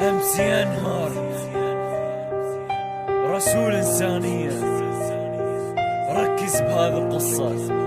أمس ينهار رسول إنسانية. ركز بهذه القصة،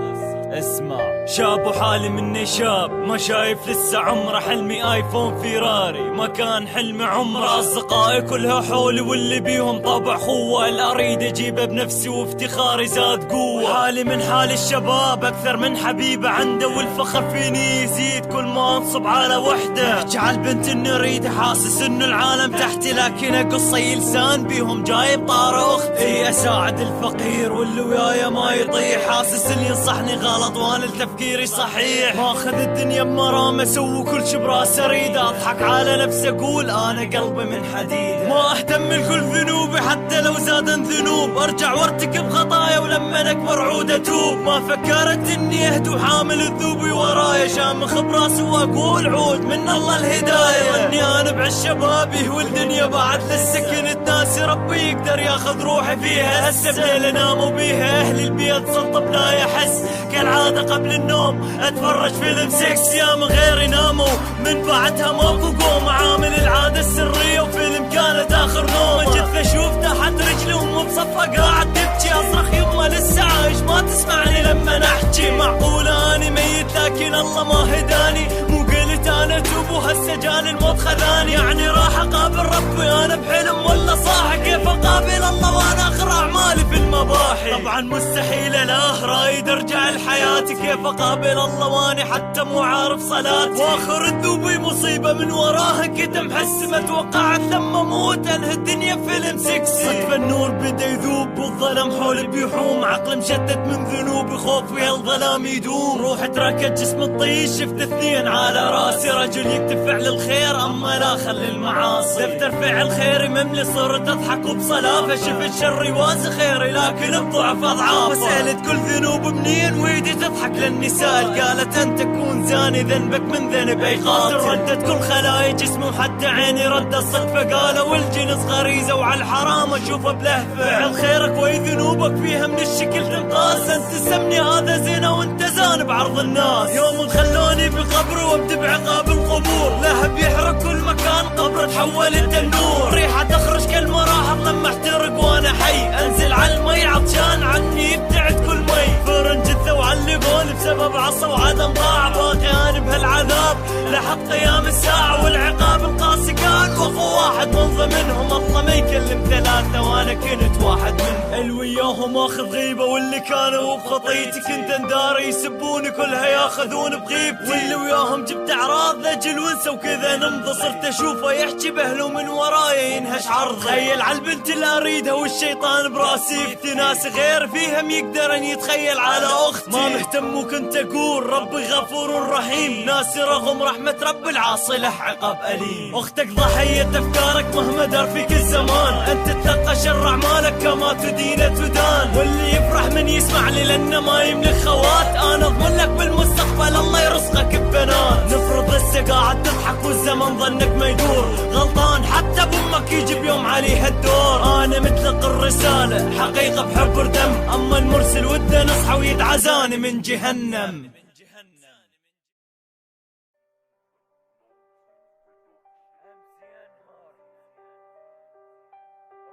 اسمع. شاب وحالي مني شاب، ما شايف لسه عمره، حلمي ايفون فيراري، ما كان حلمي عمره. اصدقائي كلها حولي واللي بيهم طبع خوة، الاريد اجيبه بنفسي وافتخاري زاد قوة. حالي من حال الشباب اكثر من حبيبه عنده، والفخر فيني يزيد كل ما انصب على وحده. احكي على البنت اني اريد، حاسس انه العالم تحتي، لكن اقصي لسان بيهم جايب طار اختي. اساعد الفقير واللي وياي ما يطيح، حاسس اللي ينصحني غلط وانا تفكيري صحيح. ماخذ الدنيا بمرام، اسوي كل شي براس اريد، اضحك على نفسي اقول انا قلبي من حديد. ما اهتم لكل ذنوبي حتى لو زادن ذنوب، ارجع وارتكب خطايا ولما اكبر عود اتوب. ما فكرت اني اهدو حامل الذوبي ورايا، شامخ براسي واقول عود من الله الهدايه. اني انبع الشبابي والدنيا بعد لسه كنت ناسي، ربي يقدر ياخذ روحي فيها. هسه بليل انام بيها، اهل البيت سلطه بلا يحس، كالعادة قبل النوم اتفرج فيلم سكس، يا من غيري ناموا من بعدها ماكو قوم. عامل العادة السرية وفيلم كانت اخر نوم، جثة اشوف تحت رجلي وامه بصفها قاعد تبكي، اصرخ يمه لسه عايش ما تسمعني لما نحكي. معقولة اني ميت لكن الله ما هداني، مو قلت انا توب وهسه جاني الموت خذاني. يعني راح اقابل ربي انا بحلم ولا صاحي؟ كيف اقابل الله وانا اخر اعمالي في المباحي؟ طبعا مستحيل اله، رايد ارجع لحياتي، كيف اقابل الله واني حتى مو عارف صلاتي؟ واخر الذوبي مصيبه من وراها كده محس، ما توقعت لما اموت انهي الدنيا فيلم سكسي. صدفه النور بدا يذوب والظلام حولي بيحوم، عقل مشتت من ذنوبي خوفي هالظلام يدوم. روح تركت جسم الطيش، شفت اثنين على راسي، رجل يكتب فعل الخير اما لا خلي المعاصي. دفتر فعل خيري مملي صرت اضحك وبصلافه، شفت شري وازي خيري لكن بضعف اضعافه. سألت كل ذنوب منين ويدي تضحك للنساء، قالت انت تكون زاني ذنبك من ذنب اي قاتل. ردت كل خلايا جسمي وحتى عيني رد الصدفه، قالوا الجنس غريزه وعلى الحرام اشوفه بلهفه. فعل خيرك وي ذنوبك فيها من الشكل تنقاس، انت سمني هذا زنا وانت زان بعرض الناس. يوم خلوني بقبر وابدي بعقاب القبور، لهب يحرق كل مكان قبر تحول التنور. ريحه تخرج كالمراحض لما احترق وانا حي، انزل على المي عطشان عني يبتعد كل مي. فرن جثه وعلقوني بسبب عصا وعدم طاعه، باقي انا بهالعذاب لحد قيام الساعه. والعقاب القاسي كان واخو واحد من ضمنهم، الله ما يكلم ثلاثه وانا كنت واحد منهم. الوياهم اخذ غيبه واللي كانوا بخطيتي، كنت انداري يسبوني كلها ياخذون بغيبتي. واللي وياهم جبت اعراض لاجل ونسى وكذا نمضى، صرت اشوفه يحكي بهله من ورايا ينهش عرض. تخيل على البنت اللي اريدها والشيطان براسي، في ناس غير فيهم يقدر ان يتخيل على اختي. ما مهتم وكنت اقول ربي غفور رحيم، ناسي رغم رحمه رب العاصي له عقاب اليم. اختك ضحيه افكارك مهما دار فيك الزمان، انت تلقى شر اعمالك كما تدين تدان. واللي يفرح من يسمع لي لانه ما يملك خوات، انا اضمن لك بالمستقبل الله يرزقك ببنات. نفرض لسه قاعد تضحك والزمن ظنك ما يدور، غلطان حتى بامك يجي بيوم عليها الدور. انا مطلق الرساله حقيقه بحب ردم، اما المرسل وده نصحى ويدعزاني من جهنم.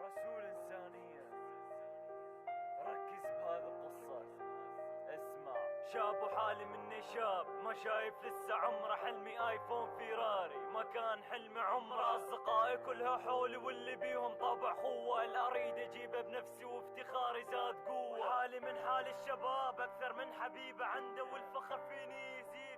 رسول إنسانية. ركز بهذه القصة، اسمع. شاب وحالي مني شاب، ما شايف لسه عمره، حلمي ايفون فيراري، ما كان حلمي عمره. اصدقائي كلها حولي واللي بيهم طبع خوة، الاريد اجيبه بنفسي وافتخاري زاد قوة. حالي من حال الشباب اكثر من حبيبه عنده، والفخر فيني يزيد